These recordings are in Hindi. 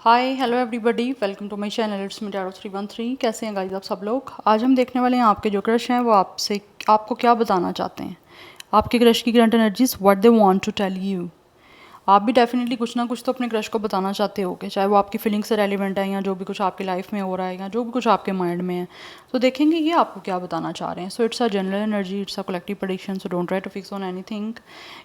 Hi hello everybody, welcome to my channel. It's me tarot 313। कैसे हैं गाइस आप सब लोग। आज हम देखने वाले हैं आपके जो क्रश हैं वो आपको क्या बताना चाहते हैं। आपके क्रश की current energies, what they want to tell you. आप भी डेफिनेटली कुछ ना कुछ तो अपने क्रश को बताना चाहते होगे, चाहे वो आपकी फीलिंग से रेलिवेंट है या जो भी कुछ आपकी लाइफ में हो रहा है या जो भी कुछ आपके माइंड में है। तो देखेंगे ये आपको क्या बताना चाह रहे हैं। So it's a general energy, it's a collective prediction, so don't try to fix on anything.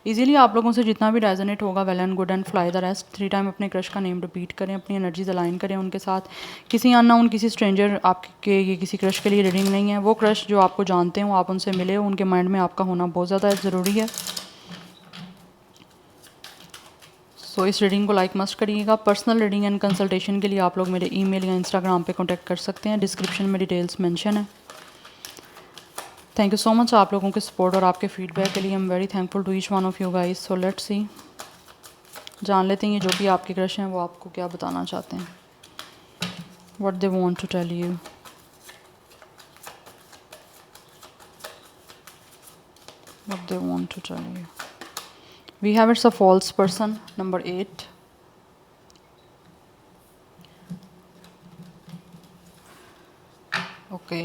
Easily आप लोगों से जितना भी रेजोनेट होगा well and good and fly the rest. 3 time अपने क्रश का नेम रिपीट करें, अपनी एनर्जीज अलाइन करें उनके साथ। किसी अननोन, किसी स्ट्रेंजर आपके ये किसी क्रश के लिए रीडिंग नहीं है। वो क्रश जो आपको जानते हो, आप उनसे मिले हो, उनके माइंड में आपका होना बहुत ज़्यादा ज़रूरी है। सो इस रीडिंग को लाइक मस्ट करिएगा। पर्सनल रीडिंग एंड कंसल्टेशन के लिए आप लोग मेरे ईमेल या इंस्टाग्राम पे कांटेक्ट कर सकते हैं, डिस्क्रिप्शन में डिटेल्स मेंशन है। थैंक यू सो मच आप लोगों के सपोर्ट और आपके फीडबैक के लिए। I am very thankful to each one of you guys. So let's see, जान लेते हैं ये जो भी आपके क्रश हैं वो आपको क्या बताना चाहते हैं, what they want to tell you. What they want to tell you. We have it's a false person, number 8। Okay,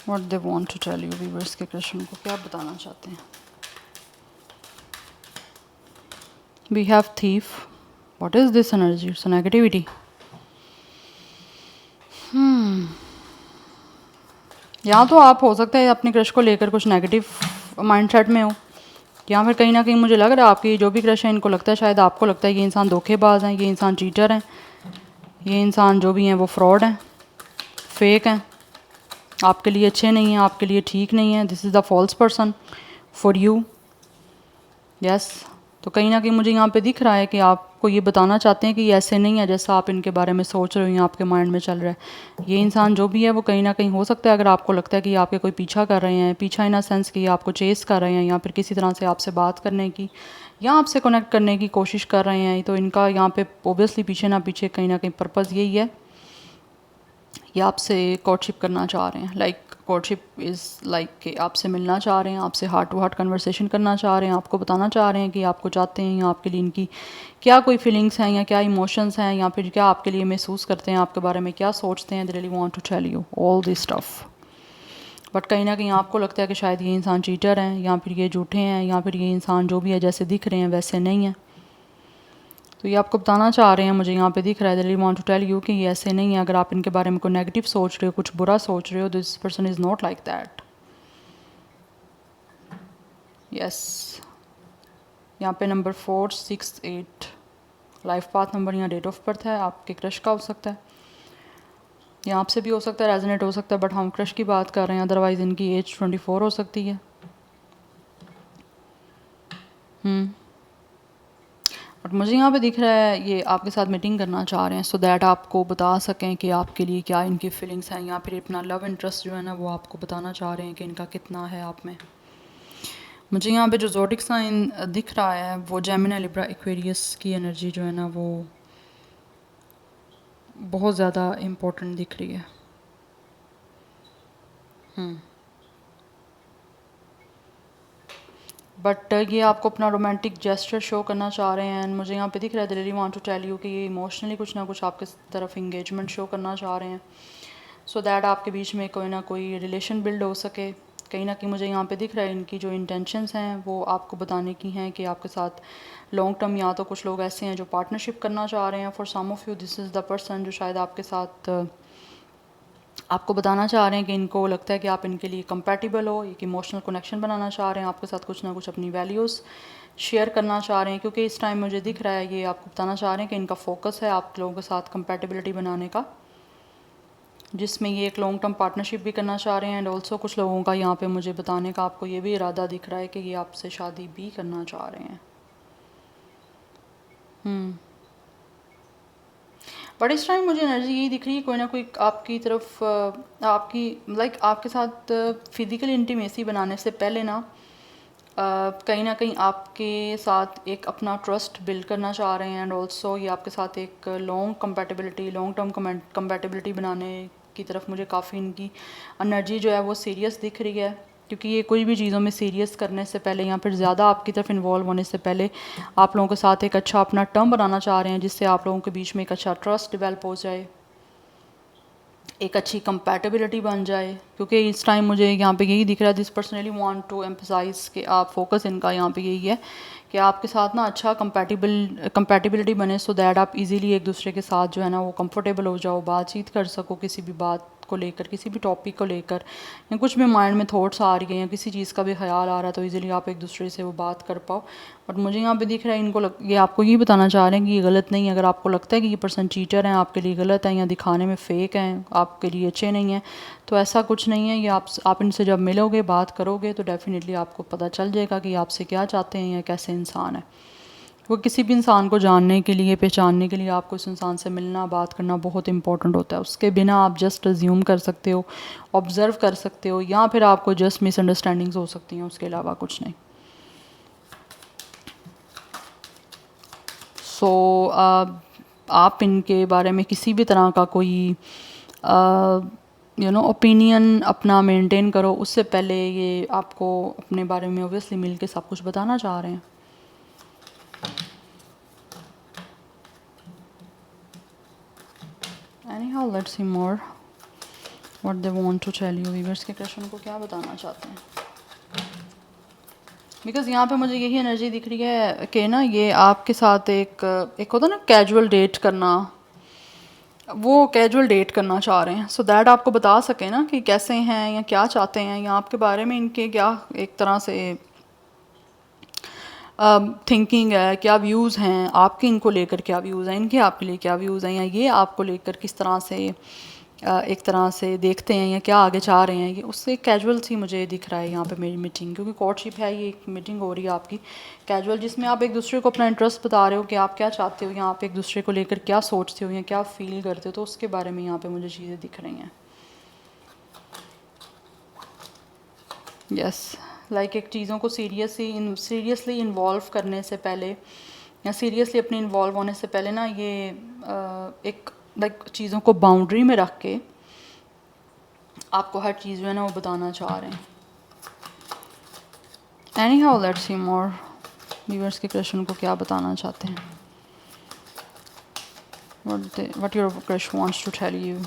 what they want to tell you. Viewers के क्रश उनको क्या बताना चाहते हैं। We have thief. What is this energy. It's negativity. या तो आप हो सकता है अपने क्रश को लेकर कुछ नेगेटिव माइंडसेट में हो, या फिर कहीं ना कहीं मुझे लग रहा है आपकी जो भी क्रश है इनको लगता है, शायद आपको लगता है ये इंसान धोखेबाज हैं, ये इंसान चीटर हैं, ये इंसान जो भी हैं वो फ्रॉड हैं, फेक हैं, आपके लिए अच्छे नहीं हैं, आपके लिए ठीक नहीं है। This is the false person for you. Yes, तो कहीं ना कहीं मुझे यहाँ पे दिख रहा है कि आपको ये बताना चाहते हैं कि ये ऐसे नहीं है जैसा आप इनके बारे में सोच रहे हो या आपके माइंड में चल रहा है। ये इंसान जो भी है वो कहीं ना कहीं हो सकता है, अगर आपको लगता है कि आपके कोई पीछा कर रहे हैं, पीछा इन अ सेंस कि आपको चेस कर रहे हैं या फिर किसी तरह से आपसे बात करने की या आपसे कनेक्ट करने की कोशिश कर रहे हैं, तो इनका यहाँ पे ओबियसली पीछे ना पीछे कहीं ना कहीं पर्पज़ यही है, ये आपसे कोर्टशिप करना चाह रहे हैं। लाइक कोर्टशिप इज़ लाइक कि आपसे मिलना चाह रहे हैं, आपसे हार्ट टू हार्ट कन्वर्सेशन करना चाह रहे हैं, आपको बताना चाह रहे हैं कि आपको चाहते हैं या आपके लिए इनकी क्या कोई फीलिंग्स हैं या क्या इमोशंस हैं या फिर क्या आपके लिए महसूस करते हैं, आपके बारे में क्या सोचते हैं। They really want to tell you all this stuff. But कहीं ना कहीं आपको लगता है कि शायद ये इंसान चीटर हैं या फिर ये झूठे हैं या फिर ये इंसान जो भी है जैसे दिख रहे हैं वैसे नहीं है। तो ये आपको बताना चाह रहे हैं, मुझे यहाँ पे दिख रहा है, they really want to tell you कि ये ऐसे नहीं है। अगर आप इनके बारे में कोई नेगेटिव सोच रहे हो, कुछ बुरा सोच रहे हो, this person is not like that. Yes, यहाँ पे नंबर 4, 6, 8 लाइफ पाथ नंबर या डेट ऑफ बर्थ है। आपके क्रश का हो सकता है या आपसे भी हो सकता है, रेजोनेट हो सकता है, बट हम क्रश की बात कर रहे हैं। अदरवाइज़ इनकी एज 24 हो सकती है। बट मुझे यहाँ पे दिख रहा है ये आपके साथ मीटिंग करना चाह रहे हैं सो दैट आपको बता सकें कि आपके लिए क्या इनकी फीलिंग्स हैं, या फिर अपना लव इंटरेस्ट जो है ना वो आपको बताना चाह रहे हैं कि इनका कितना है आप में। मुझे यहाँ पे जो ज़ोडिक साइन दिख रहा है वो जेमिनी, लिब्रा, एक्वेरियस की एनर्जी जो है ना वो बहुत ज़्यादा इम्पोर्टेंट दिख रही है। बट ये आपको अपना रोमांटिक जेस्चर शो करना चाह रहे हैं। मुझे यहाँ पे दिख रहा है they really want to tell you कि ये इमोशनली कुछ ना कुछ आपके तरफ इंगेजमेंट शो करना चाह रहे हैं सो दैट आपके बीच में कोई ना कोई रिलेशन बिल्ड हो सके। कहीं ना कहीं मुझे यहाँ पे दिख रहा है इनकी जो इंटेंशंस हैं वो आपको बताने की हैं कि आपके साथ लॉन्ग टर्म, या तो कुछ लोग ऐसे हैं जो पार्टनरशिप करना चाह रहे हैं। For some of you this is the person जो शायद आपके साथ आपको बताना चाह रहे हैं कि इनको लगता है कि आप इनके लिए कंपैटिबल हो, एक इमोशनल कनेक्शन बनाना चाह रहे हैं, आपके साथ कुछ ना कुछ अपनी वैल्यूज़ शेयर करना चाह रहे हैं। क्योंकि इस टाइम मुझे दिख रहा है ये आपको बताना चाह रहे हैं कि इनका फोकस है आप लोगों के साथ कंपैटिबिलिटी बनाने का, जिसमें ये एक लॉन्ग टर्म पार्टनरशिप भी करना चाह रहे हैं। एंड ऑल्सो कुछ लोगों का यहाँ पे मुझे बताने का आपको ये भी इरादा दिख रहा है कि ये आपसे शादी भी करना चाह रहे हैं। बट इस टाइम मुझे एनर्जी यही दिख रही है, कोई ना कोई आपकी तरफ आपकी लाइक आपके साथ फिज़िकल इंटीमेसी बनाने से पहले ना कहीं ना कहीं आपके साथ एक अपना ट्रस्ट बिल्ड करना चाह रहे हैं। एंड ऑल्सो ये आपके साथ एक long compatibility, long term compatibility बनाने की तरफ मुझे काफ़ी इनकी एनर्जी जो है वो सीरियस दिख रही है। क्योंकि ये कोई भी चीज़ों में सीरियस करने से पहले या फिर ज़्यादा आपकी तरफ इन्वॉल्व होने से पहले आप लोगों के साथ एक अच्छा अपना टर्म बनाना चाह रहे हैं, जिससे आप लोगों के बीच में एक अच्छा ट्रस्ट डेवलप हो जाए, एक अच्छी कंपैटिबिलिटी बन जाए। क्योंकि इस टाइम मुझे यहाँ पे यही दिख रहा है, this personally want to emphasise कि आप फोकस इनका यहाँ पे यही है कि आपके साथ ना अच्छा कंपैटिबिलिटी बने, सो दैट आप इजीली एक दूसरे के साथ जो है ना वो कंफर्टेबल हो जाओ, बातचीत कर सको किसी भी बात को लेकर, किसी भी टॉपिक को लेकर, या कुछ भी माइंड में थॉट्स आ रही हैं या किसी चीज़ का भी ख्याल आ रहा है तो इजीली आप एक दूसरे से वो बात कर पाओ। बट मुझे यहाँ पे दिख रहा है ये आपको ये बताना चाह रहे हैं कि ये गलत नहीं है। अगर आपको लगता है कि ये पर्सन चीटर हैं, आपके लिए गलत है या दिखाने में फ़ेक हैं, आपके लिए अच्छे नहीं हैं, तो ऐसा कुछ नहीं है। ये आप इनसे जब मिलोगे, बात करोगे तो डेफिनेटली आपको पता चल जाएगा कि आपसे क्या चाहते हैं या कैसे इंसान है। वो किसी भी इंसान को जानने के लिए, पहचानने के लिए आपको उस इंसान से मिलना, बात करना बहुत इंपॉर्टेंट होता है। उसके बिना आप जस्ट अज्यूम कर सकते हो, ऑब्ज़र्व कर सकते हो, या फिर आपको जस्ट मिसअंडरस्टैंडिंग्स हो सकती हैं, उसके अलावा कुछ नहीं। सो आप इनके बारे में किसी भी तरह का कोई ओपिनियन अपना मेंटेन करो, उससे पहले ये आपको अपने बारे में ऑब्वियसली मिल के सब कुछ बताना चाह रहे हैं। Anyhow, let's see more what they want to tell you. Viewers के क्वेश्चन को क्या बताना चाहते हैं, बिकॉज यहाँ पे मुझे यही एनर्जी दिख रही है कि ना ये आपके साथ एक होता है ना कैजुअल डेट करना, वो कैजुअल डेट करना चाह रहे हैं, सो दैट आपको बता सकें ना कि कैसे हैं या क्या चाहते हैं, या आपके बारे में इनके क्या एक तरह से थिंकिंग है, क्या व्यूज़ हैं आपके इनको लेकर, क्या व्यूज़ हैं इनके आपके लिए, क्या व्यूज़ हैं, या ये आपको लेकर किस तरह से एक तरह से देखते हैं या क्या आगे चाह रहे हैं। ये उससे कैजुअल सी मुझे दिख रहा है यहाँ पे मेरी मीटिंग, क्योंकि कोर्टशिप है, ये एक मीटिंग हो रही है आपकी कैजुअल, जिसमें आप एक दूसरे को अपना इंटरेस्ट बता रहे हो कि आप क्या चाहते हो, या आप एक दूसरे को लेकर क्या सोचते हो या क्या फील करते हो, तो उसके बारे में यहाँ पे मुझे चीज़ें दिख रही हैं। यस, लाइक एक चीज़ों को सीरियसली इन्वॉल्व करने से पहले या सीरियसली अपने इन्वॉल्व होने से पहले ना ये एक लाइक चीज़ों को बाउंड्री में रख के आपको हर चीज़ जो है ना वो बताना चाह रहे हैं। Anyhow let's see more, viewers के क्वेश्चन को क्या बताना चाहते हैं, what your crush wants to tell you.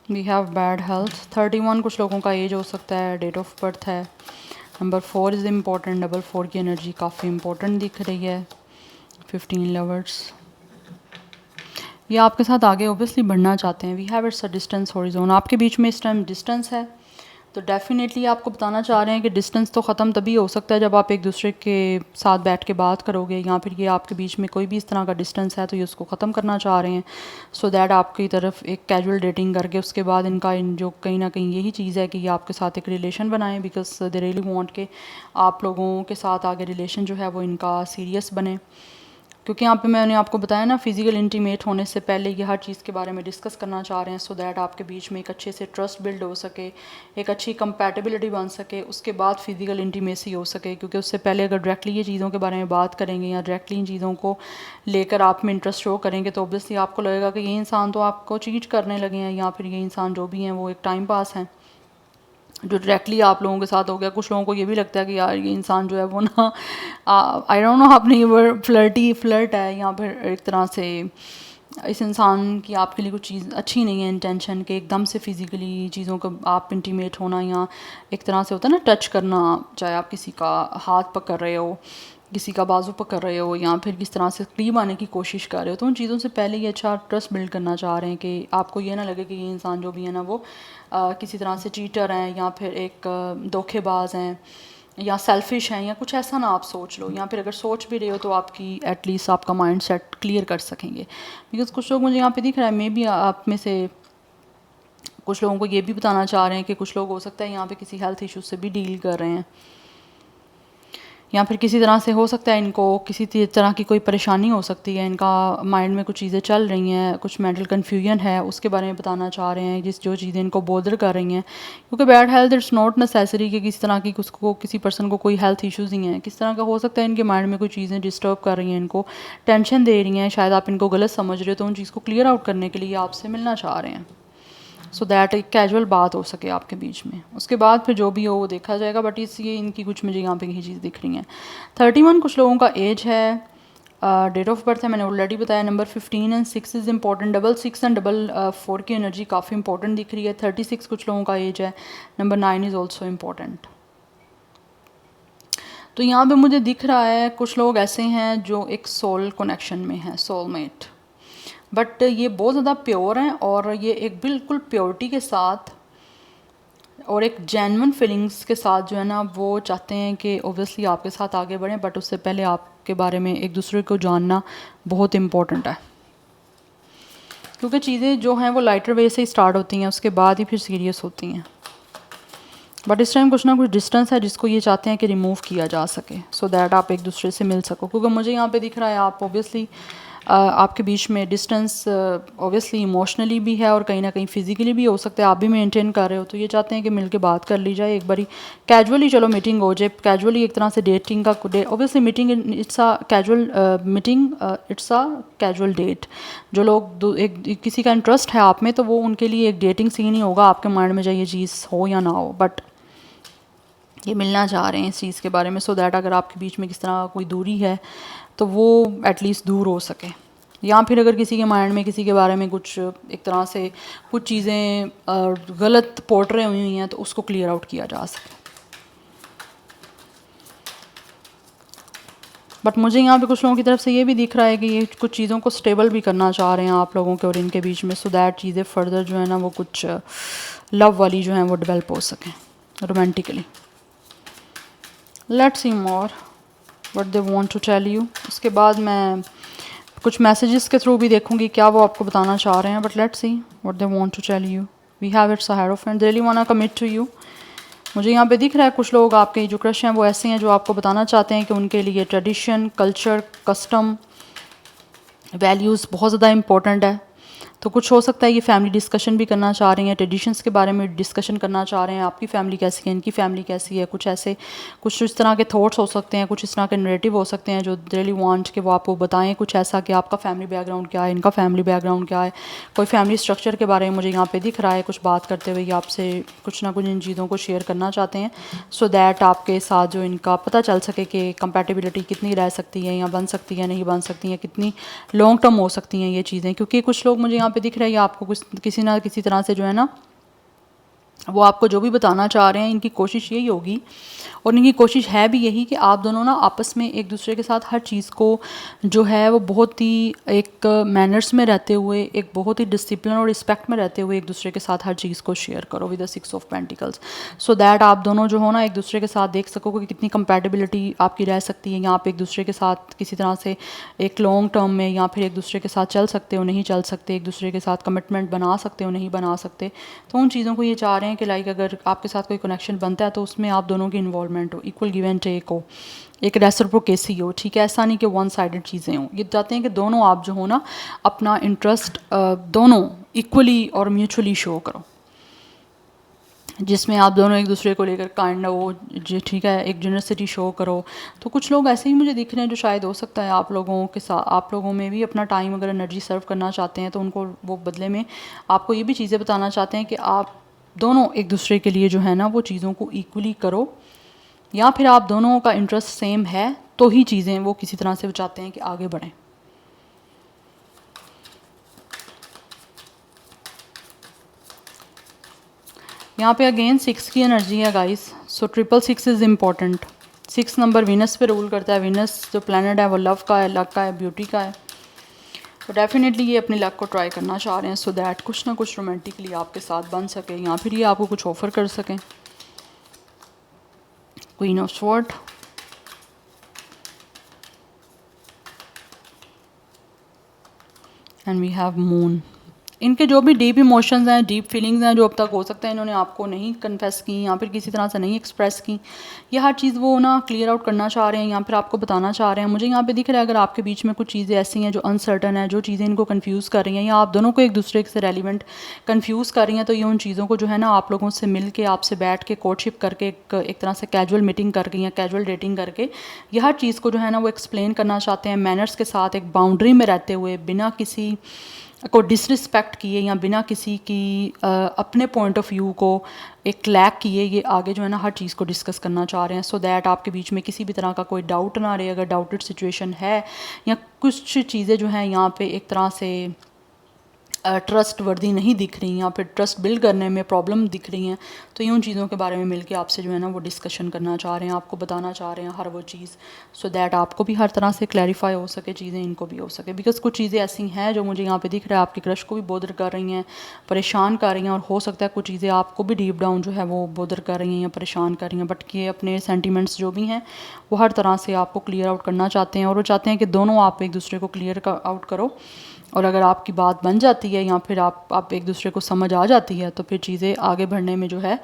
We have bad health, 31 कुछ लोगों का एज हो सकता है, डेट ऑफ बर्थ है, नंबर 4 इज़ इम्पॉर्टेंट, डबल 4 की एनर्जी काफ़ी इंपॉर्टेंट दिख रही है, 15 लवर्स, ये आपके साथ आगे ओबियसली बढ़ना चाहते हैं। We have it's a distance horizon, आपके बीच में इस टाइम डिस्टेंस है, तो डेफिनेटली आपको बताना चाह रहे हैं कि डिस्टेंस तो ख़त्म तभी हो सकता है जब आप एक दूसरे के साथ बैठ के बात करोगे, या फिर ये आपके बीच में कोई भी इस तरह का डिस्टेंस है तो ये उसको ख़त्म करना चाह रहे हैं, सो दैट आपकी तरफ एक कैजुअल डेटिंग करके उसके बाद इनका जो कहीं ना कहीं यही चीज़ है कि ये आपके साथ एक रिलेशन बनाएं, बिकॉज दे रियली वांट के आप लोगों के साथ आगे रिलेशन जो है वो इनका सीरियस बने। क्योंकि यहाँ पे मैंने आपको बताया ना, फिज़िकल इंटीमेट होने से पहले ये हर चीज़ के बारे में डिस्कस करना चाह रहे हैं, सो दैट आपके बीच में एक अच्छे से ट्रस्ट बिल्ड हो सके, एक अच्छी कंपैटिबिलिटी बन सके, उसके बाद फिज़िकल इंटीमेसी हो सके। क्योंकि उससे पहले अगर डायरेक्टली ये चीज़ों के बारे में बात करेंगे या डायरेक्टली इन चीज़ों को लेकर आप में इंटरेस्ट शो करेंगे तो ऑब्वियसली आपको लगेगा कि ये इंसान तो आपको चीट करने लगे हैं, या फिर ये इंसान जो भी हैं वो एक टाइम पास हैं जो डायरेक्टली आप लोगों के साथ हो गया। कुछ लोगों को ये भी लगता है कि यार ये इंसान जो है वो ना आई डोंट नो, आपने ये वर्ड फ्लर्ट है, या फिर एक तरह से इस इंसान की आपके लिए कुछ चीज़ अच्छी नहीं है इंटेंशन के एकदम से फिज़िकली चीज़ों को आप इंटीमेट होना, या एक तरह से होता है ना टच करना, चाहे आप किसी का हाथ पकड़ रहे हो, किसी का बाजू पकड़ रहे हो, या फिर किस तरह से करीब आने की कोशिश कर रहे हो, तो उन चीज़ों से पहले ये अच्छा ट्रस्ट बिल्ड करना चाह रहे हैं कि आपको ये ना लगे कि ये इंसान जो भी है ना वो किसी तरह से चीटर हैं, या फिर एक धोखेबाज हैं, या सेल्फिश हैं, या कुछ ऐसा ना आप सोच लो, या फिर अगर सोच भी रहे हो तो आपकी एटलीस्ट आपका माइंड सेट क्लियर कर सकेंगे। बिकॉज़ कुछ लोग मुझे यहाँ पे दिख रहा है, मे बी आप में से कुछ लोगों को ये भी बताना चाह रहे हैं कि कुछ लोग हो सकता है यहाँ पे किसी हेल्थ इशू से भी डील कर रहे हैं, या फिर किसी तरह से हो सकता है इनको किसी तरह की कोई परेशानी हो सकती है, इनका माइंड में कुछ चीज़ें चल रही हैं, कुछ मेंटल कन्फ्यूजन है, उसके बारे में बताना चाह रहे हैं, जो चीज़ें इनको बोदर कर रही हैं। क्योंकि bad health it's not necessary कि किसी तरह की उसको किसी पर्सन को कोई हेल्थ इश्यूज़ ही हैं, किस तरह का हो सकता है इनके माइंड में कोई चीज़ें डिस्टर्ब कर रही हैं, इनको टेंशन दे रही हैं, शायद आप इनको गलत समझ रहे हो, तो उन चीज़ को क्लियर आउट करने के लिए आपसे मिलना चाह रहे हैं। सो दैट एक कैजुअल बात हो सके आपके बीच में। उसके बाद फिर जो भी हो वो देखा जाएगा, बट इसलिए इनकी कुछ मुझे यहाँ पे यही चीज़ दिख रही हैं। 31 कुछ लोगों का एज है, डेट ऑफ बर्थ है मैंने ऑलरेडी बताया। Number 15 and 6 is important. Double 6 and double 4 की एनर्जी काफ़ी इंपॉर्टेंट दिख रही है। 36 कुछ लोगों का एज है। Number 9 is also important. तो यहाँ पे मुझे दिख रहा है कुछ लोग ऐसे हैं जो एक सोल कनेक्शन में हैं, सोलमेट, बट ये बहुत ज़्यादा प्योर हैं और ये एक बिल्कुल प्योरिटी के साथ और एक जेन्युइन फीलिंग्स के साथ जो है ना वो चाहते हैं कि ओब्वियसली आपके साथ आगे बढ़ें, बट उससे पहले आपके बारे में एक दूसरे को जानना बहुत इम्पोर्टेंट है, क्योंकि चीज़ें जो हैं वो लाइटर वे से ही स्टार्ट होती हैं, उसके बाद ही फिर सीरियस होती हैं। बट इस टाइम कुछ ना कुछ डिस्टेंस है जिसको ये चाहते हैं कि रिमूव किया जा सके, सो दैट आप एक दूसरे से मिल सको। क्योंकि मुझे यहाँ पे दिख रहा है आप ऑब्वियसली आपके बीच में डिस्टेंस ऑब्वियसली इमोशनली भी है और कहीं ना कहीं फिजिकली भी हो सकता है, आप भी मेंटेन कर रहे हो। तो ये चाहते हैं कि मिलके बात कर ली जाए एक बारी, कैजुअली चलो मीटिंग हो जाए, कैजुअली एक तरह से डेटिंग का obviously meeting it's a casual meeting, it's a casual date. जो लोग एक किसी का इंटरेस्ट है आप में तो वो उनके लिए एक डेटिंग सीन ही होगा, आपके माइंड में चाहे ये चीज़ हो या ना हो, बट ये मिलना चाह रहे हैं इस चीज़ के बारे में, सो दैट अगर आपके बीच में किस तरह कोई दूरी है तो वो एटलीस्ट दूर हो सके। या फिर अगर किसी के माइंड में किसी के बारे में कुछ एक तरह से कुछ चीज़ें गलत पोर्ट्रे हुई हैं तो उसको क्लियर आउट किया जा सके। बट मुझे यहाँ पे कुछ लोगों की तरफ से ये भी दिख रहा है कि ये कुछ चीज़ों को स्टेबल भी करना चाह रहे हैं आप लोगों के और इनके बीच में, सो दैट चीज़ें फर्दर जो है ना वो कुछ लव वाली जो है वो डेवलप हो सकें romantically. Let's see more what they want to tell you. उसके बाद मैं कुछ मैसेजेस के थ्रू भी देखूंगी क्या वो आपको बताना चाह रहे हैं, but let's see what they want to tell you. We have it's ahead of and they really want to commit to you. मुझे यहाँ पे दिख रहा है कुछ लोग आपके जो क्रश हैं वो ऐसे हैं जो आपको बताना चाहते हैं कि उनके लिए ट्रेडिशन, कल्चर, कस्टम, वैल्यूज़ बहुत ज़्यादा इंपॉर्टेंट है। तो कुछ हो सकता है ये फैमिली डिस्कशन भी करना चाह रही हैं, ट्रेडिशंस के बारे में डिस्कशन करना चाह रहे हैं, आपकी फैमिली कैसी है, इनकी फैमिली कैसी है, कुछ ऐसे कुछ इस तरह के थॉट्स हो सकते हैं, कुछ इस तरह के नरेटिव हो सकते हैं जो रियली वांट कि वो आपको बताएं कुछ ऐसा कि आपका फैमिली बैकग्राउंड क्या है, इनका फैमिली बैकग्राउंड क्या है, कोई फैमिली स्ट्रक्चर के बारे में मुझे यहाँ पे दिख रहा है कुछ बात करते हुए, ये आपसे कुछ ना कुछ इन चीज़ों को शेयर करना चाहते हैं, सो दैट आपके साथ जो इनका पता चल सके कि कंपैटिबिलिटी कितनी रह सकती है या बन सकती है, नहीं बन सकती है, कितनी लॉन्ग टर्म हो सकती हैं ये चीज़ें। क्योंकि कुछ लोग मुझे यहाँ पे दिख रहे हैं आपको कुछ किसी ना किसी तरह से जो है ना वो आपको जो भी बताना चाह रहे हैं, इनकी कोशिश यही होगी और इनकी कोशिश है भी यही कि आप दोनों ना आपस में एक दूसरे के साथ हर चीज़ को जो है वो बहुत ही एक मैनर्स में रहते हुए, एक बहुत ही डिसिप्लिन और रिस्पेक्ट में रहते हुए एक दूसरे के साथ हर चीज़ को शेयर करो with the 6 of pentacles, so that आप दोनों जो हो ना एक दूसरे के साथ देख सको कि कितनी कंपैटिबिलिटी आपकी रह सकती है, या आप एक दूसरे के साथ किसी तरह से एक लॉन्ग टर्म में या फिर एक दूसरे के साथ चल सकते हो, नहीं चल सकते, एक दूसरे के साथ कमिटमेंट बना सकते हो, नहीं बना सकते। तो उन चीज़ों को ये चाह रहे हैं कि लाइक अगर आपके साथ कोई कनेक्शन बनता है तो उसमें आप दोनों की इन्वॉल्वमेंट हो, इक्वल गिव एंड टेक हो, एक रेसिप्रोकेसी हो, ठीक है, ऐसा नहीं कि वन साइडेड चीज़ें हों। ये चाहते हैं कि दोनों आप जो हो ना अपना इंटरेस्ट दोनों इक्वली और म्यूचुअली शो करो, जिसमें आप दोनों एक दूसरे को लेकर काइंड हो, जी ठीक है, एक जेनरसिटी शो करो। तो कुछ लोग ऐसे ही मुझे दिख रहे हैं जो शायद हो सकता है आप लोगों के साथ, आप लोगों में भी अपना टाइम अगर एनर्जी सर्व करना चाहते हैं तो उनको वो बदले में आपको ये भी चीज़ें बताना चाहते हैं कि आप दोनों एक दूसरे के लिए जो है ना वो चीज़ों को इक्वली करो, या फिर आप दोनों का इंटरेस्ट सेम है तो ही चीज़ें वो किसी तरह से वो चाहते हैं कि आगे बढ़ें। यहाँ पे अगेन 6 की एनर्जी है guys, so 666 is important. 6 number Venus पे रूल करता है, वीनस जो प्लैनेट है वो लव का है, लक का है, ब्यूटी का है। तो डेफिनेटली ये अपनी लक को ट्राई करना चाह रहे हैं सो दैट कुछ ना कुछ रोमांटिकली आपके साथ बन सके या फिर ये आपको कुछ ऑफर कर सकें। Queen of sword, and we have moon. इनके जो भी डीप इमोशंस हैं, डीप फीलिंग्स हैं जो अब तक हो सकता है इन्होंने आपको नहीं कन्फेस की या फिर किसी तरह से नहीं एक्सप्रेस की, ये हर चीज़ वो ना क्लियर आउट करना चाह रहे हैं या फिर आपको बताना चाह रहे हैं। मुझे यहाँ पे दिख रहा है अगर आपके बीच में कुछ चीज़ें ऐसी हैं जो अनसर्टन है, जो चीज़ें इनको कन्फ्यूज़ कर रही हैं या आप दोनों को एक दूसरे से रेलिवेंट कन्फ्यूज़ कर रही हैं, तो ये उन चीज़ों को जो है ना आप लोगों से मिल के, आपसे बैठ के, कोर्टशिप करके, एक तरह से कैजुअल मीटिंग करके या कैजुअल डेटिंग करके ये हर चीज़ को जो है ना वो एक्सप्लेन करना चाहते हैं मैनर्स के साथ, एक बाउंड्री में रहते हुए, बिना किसी को डिसरिस्पेक्ट किए या बिना किसी की अपने पॉइंट ऑफ व्यू को एक लैक किए ये आगे जो है ना हर चीज़ को डिस्कस करना चाह रहे हैं, सो दैट आपके बीच में किसी भी तरह का कोई डाउट ना रहे। अगर डाउटेड सिचुएशन है या कुछ चीज़ें जो हैं यहाँ पे एक तरह से ट्रस्ट वर्दी नहीं दिख रही या फिर ट्रस्ट बिल्ड करने में प्रॉब्लम दिख रही हैं, तो ये उन चीज़ों के बारे में मिलके आपसे जो है ना वो डिस्कशन करना चाह रहे हैं, आपको बताना चाह रहे हैं हर वो चीज़, सो दैट आपको भी हर तरह से क्लैरिफाई हो सके चीज़ें, इनको भी हो सके। बिकॉज कुछ चीज़ें ऐसी हैं जो मुझे यहाँ पे दिख रहा है आपके क्रश को भी बोदर कर रही हैं, परेशान कर रही हैं, और हो सकता है कुछ चीज़ें आपको भी डीप डाउन जो है वो बोदर कर रही हैं या परेशान कर रही हैं, बट ये अपने सेंटिमेंट्स जो भी हैं वो हर तरह से आपको क्लियर आउट करना चाहते हैं, और वो चाहते हैं कि दोनों आप एक दूसरे को क्लियर आउट करो, और अगर आपकी बात बन जाती है या फिर आप एक दूसरे को समझ आ जाती है तो फिर चीज़ें आगे बढ़ने में जो है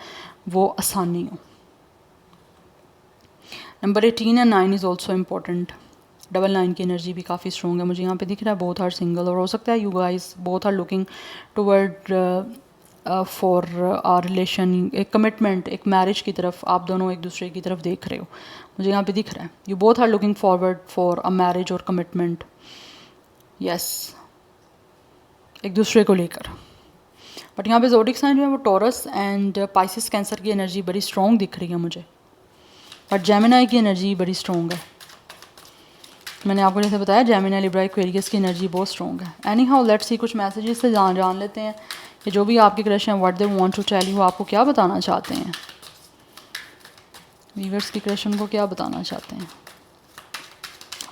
वो आसानी हो। Number 18 and 9 is also important. Double 9 की एनर्जी भी काफ़ी स्ट्रॉन्ग है मुझे यहाँ पे दिख रहा है, बोथ आर सिंगल, और हो सकता है you guys both are looking toward for our relation, एक कमिटमेंट, एक मैरिज की तरफ आप दोनों एक दूसरे की तरफ देख रहे हो, मुझे यहाँ पे दिख रहा है you both are looking forward for a marriage और कमिटमेंट, यस, एक दूसरे को लेकर। बट यहाँ पे ज़ोडिक साइन जो है वो टॉरस एंड पाइसिस कैंसर की एनर्जी बड़ी स्ट्रॉन्ग दिख रही है मुझे, बट जेमिनाई की एनर्जी बड़ी स्ट्रॉन्ग है। मैंने आपको जैसे बताया जेमिनाई, लिब्रा, एक्वेरियस की एनर्जी बहुत स्ट्रॉन्ग है। एनी हाउ लेट्स सी, कुछ मैसेजेस से जान लेते हैं कि जो भी आपके क्रश हैं what they want to tell you, आपको क्या बताना चाहते हैं, वीवर्स की क्रश उनको क्या बताना चाहते हैं।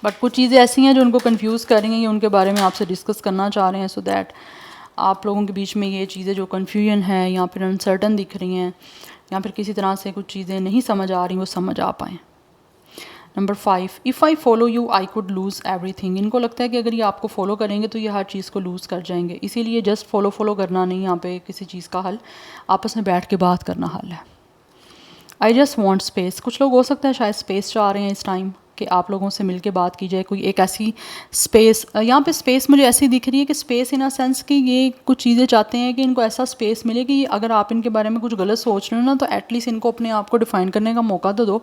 बट कुछ चीज़ें ऐसी हैं जो उनको कंफ्यूज कर रही हैं, ये उनके बारे में आपसे डिस्कस करना चाह रहे हैं, सो दैट आप लोगों के बीच में ये चीज़ें जो कन्फ्यूजन है या फिर अनसर्टन दिख रही हैं या फिर किसी तरह से कुछ चीज़ें नहीं समझ आ रही वो समझ आ पाएँ। Number 5, if I follow you I could lose everything. इनको लगता है कि अगर ये आपको फॉलो करेंगे तो ये हर चीज़ को लूज़ कर जाएंगे, इसीलिए जस्ट फॉलो करना नहीं, यहाँ पे किसी चीज़ का हल आपस में बैठ के बात करना हल है। आई जस्ट वॉन्ट स्पेस, कुछ लोग हो सकता है शायद स्पेस चाह रहे हैं इस टाइम कि आप लोगों से मिलके बात की जाए, कोई एक ऐसी स्पेस, यहाँ पे स्पेस मुझे ऐसी दिख रही है कि स्पेस इन अ सेंस कि ये कुछ चीज़ें चाहते हैं कि इनको ऐसा स्पेस मिले कि अगर आप इनके बारे में कुछ गलत सोच रहे हो ना तो एटलीस्ट इनको अपने आप को डिफ़ाइन करने का मौका तो दो।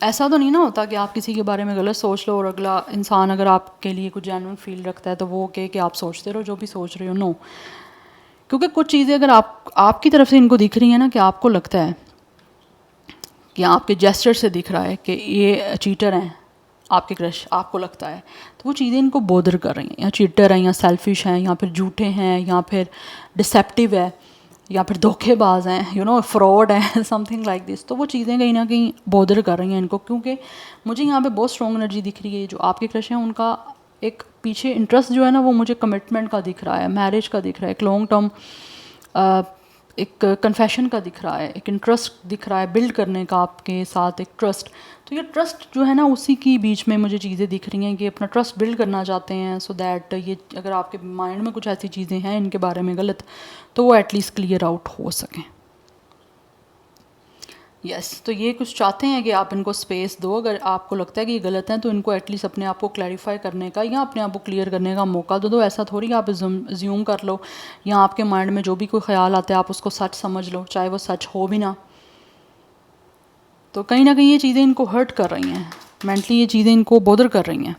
ऐसा तो नहीं ना होता कि आप किसी के बारे में गलत सोच लो और अगला इंसान अगर आपके लिए कुछ जेन्युइन फील रखता है तो वो कहे कि आप सोचते रहो जो भी सोच रहे हो, नो। क्योंकि कुछ चीज़ें अगर आपकी तरफ से इनको दिख रही हैं ना कि आपको लगता है कि आपके जेस्चर से दिख रहा है कि ये चीटर हैं आपके क्रश, आपको लगता है, तो वो चीज़ें इनको बोदर कर रही हैं, या चीटर हैं या सेल्फिश हैं या फिर झूठे हैं या फिर डिसेप्टिव है या फिर धोखेबाज हैं, यू नो, फ्रॉड है, समथिंग लाइक दिस। तो वो चीज़ें कहीं ना कहीं बोदर कर रही हैं इनको, क्योंकि मुझे यहाँ पे बहुत स्ट्रॉन्ग एनर्जी दिख रही है। जो आपके क्रश हैं उनका एक पीछे इंटरेस्ट जो है ना वो मुझे कमिटमेंट का दिख रहा है, मैरिज का दिख रहा है, एक लॉन्ग टर्म एक कन्फेशन का दिख रहा है, एक इंटरेस्ट दिख रहा है बिल्ड करने का आपके साथ, एक ट्रस्ट। तो ये ट्रस्ट जो है ना उसी की बीच में मुझे चीज़ें दिख रही हैं कि अपना ट्रस्ट बिल्ड करना चाहते हैं, सो दैट ये अगर आपके माइंड में कुछ ऐसी चीज़ें हैं इनके बारे में गलत तो वो एटलीस्ट क्लियर आउट हो सकें। यस, तो ये कुछ चाहते हैं कि आप इनको स्पेस दो, अगर आपको लगता है कि ये गलत है तो इनको एटलीस्ट अपने आप को क्लैरिफाई करने का या अपने आप को क्लियर करने का मौका दो। ऐसा थोड़ी आप ज्यूम कर लो या आपके माइंड में जो भी कोई ख्याल आता है आप उसको सच समझ लो, चाहे वो सच हो भी ना। तो कहीं ना कहीं ये चीज़ें इनको हर्ट कर रही हैं, मेंटली ये चीज़ें इनको बोदर कर रही हैं।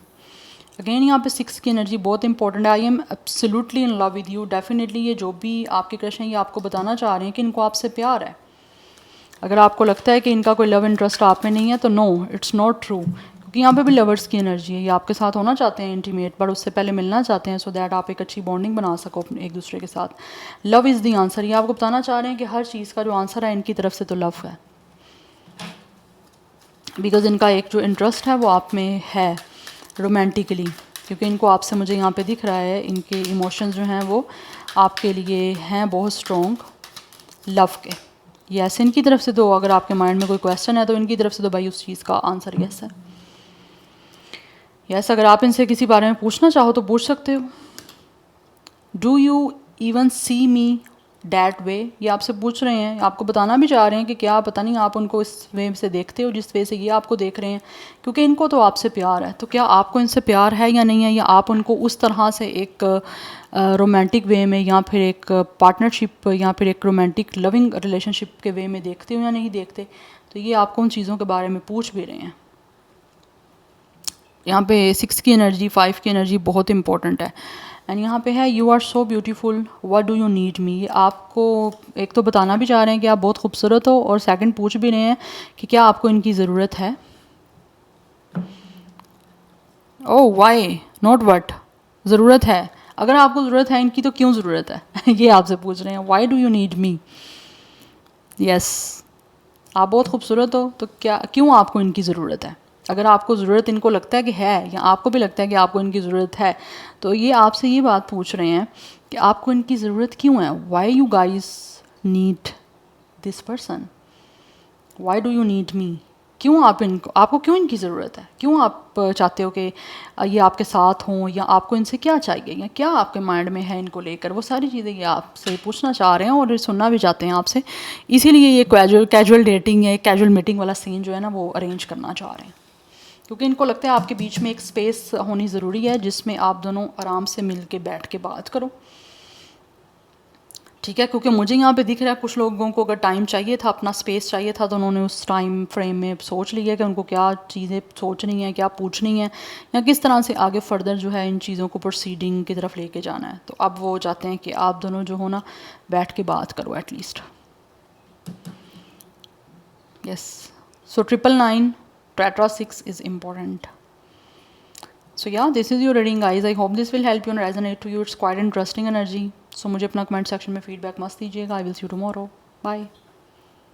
अगेन यहाँ पे 6 की एनर्जी बहुत इंपॉर्टेंट है। I am absolutely in love with you. Definitely ये जो भी आपके क्रश हैं ये आपको बताना चाह रहे हैं कि इनको आपसे प्यार है। अगर आपको लगता है कि इनका कोई लव इंटरेस्ट आप में नहीं है तो नो, इट्स नॉट ट्रू, क्योंकि यहाँ पे भी लवर्स की एनर्जी है। ये आपके साथ होना चाहते हैं इंटीमेट, बट उससे पहले मिलना चाहते हैं, सो दैट आप एक अच्छी बॉन्डिंग बना सको अपने एक दूसरे के साथ। लव इज़ दी आंसर, ये आपको बताना चाह रहे हैं कि हर चीज़ का जो आंसर है इनकी तरफ से तो लव है, बिकॉज इनका एक जो इंटरेस्ट है वो आप में है रोमांटिकली, क्योंकि इनको आपसे मुझे यहाँ पे दिख रहा है इनके इमोशंस जो हैं वो आपके लिए हैं बहुत स्ट्रॉन्ग लव के। यस, इनकी तरफ से तो अगर आपके माइंड में कोई क्वेश्चन है तो इनकी तरफ से तो भाई उस चीज़ का आंसर यस है। यस, अगर आप इनसे किसी बारे में पूछना चाहो तो पूछ सकते हो। Do you even see me that way, ये आपसे पूछ रहे हैं, आपको बताना भी चाह रहे हैं कि क्या पता नहीं आप उनको इस वे से देखते हो जिस वे से ये आपको देख रहे हैं, क्योंकि इनको तो आपसे प्यार है। तो क्या आपको इनसे प्यार है या नहीं है, या आप उनको उस तरह से एक रोमांटिक वे में या फिर एक पार्टनरशिप या फिर एक रोमांटिक लविंग रिलेशनशिप के वे में देखते हो या नहीं देखते। तो ये आपको उन चीज़ों के बारे में पूछ भी रहे हैं। यहाँ पे 6 की एनर्जी, 5 की एनर्जी बहुत इंपॉर्टेंट है। एंड यहाँ पे है you are so beautiful what do you need me. आपको एक तो बताना भी चाह रहे हैं कि आप बहुत खूबसूरत हो, और सेकंड पूछ भी रहे हैं कि क्या आपको इनकी ज़रूरत है। ओह वाई नॉट व्हाट, ज़रूरत है। अगर आपको ज़रूरत है इनकी तो क्यों ज़रूरत है ये आपसे पूछ रहे हैं। Why do you need me. Yes, आप बहुत खूबसूरत हो तो क्या क्यों आपको इनकी ज़रूरत है। अगर आपको ज़रूरत इनको लगता है कि है, या आपको भी लगता है कि आपको इनकी ज़रूरत है, तो ये आपसे ये बात पूछ रहे हैं कि आपको इनकी ज़रूरत क्यों है। Why you guys need this person, why do you need मी। क्यों आपको क्यों इनकी ज़रूरत है, क्यों आप चाहते हो कि ये आपके साथ हों, या आपको इनसे क्या चाहिए, या क्या आपके माइंड में है इनको लेकर। वो सारी चीज़ें ये आपसे पूछना चाह रहे हैं और सुनना भी चाहते हैं आपसे। इसीलिए ये कैजुअल डेटिंग या कैजुअल मीटिंग वाला सीन जो है ना वो अरेंज करना चाह रहे हैं, क्योंकि इनको लगता है आपके बीच में एक स्पेस होनी ज़रूरी है जिसमें आप दोनों आराम से मिल के बैठ के बात करो। ठीक है, क्योंकि मुझे यहाँ पे दिख रहा है कुछ लोगों को अगर टाइम चाहिए था, अपना स्पेस चाहिए था, तो उन्होंने उस टाइम फ्रेम में सोच लिया कि उनको क्या चीज़ें सोचनी है, क्या पूछनी है, या किस तरह से आगे फर्दर जो है इन चीज़ों को प्रोसीडिंग की तरफ लेके जाना है। तो अब वो चाहते हैं कि आप दोनों जो हो ना बैठ के बात करो at least. Yes, so 999 Tetra 6 is important. So yeah, this is your reading guys. I hope this will help you and resonate to you. It's quite interesting energy. So मुझे अपना कमेंट सेक्शन में फीडबैक मत दीजिएगा. I will see you tomorrow. Bye.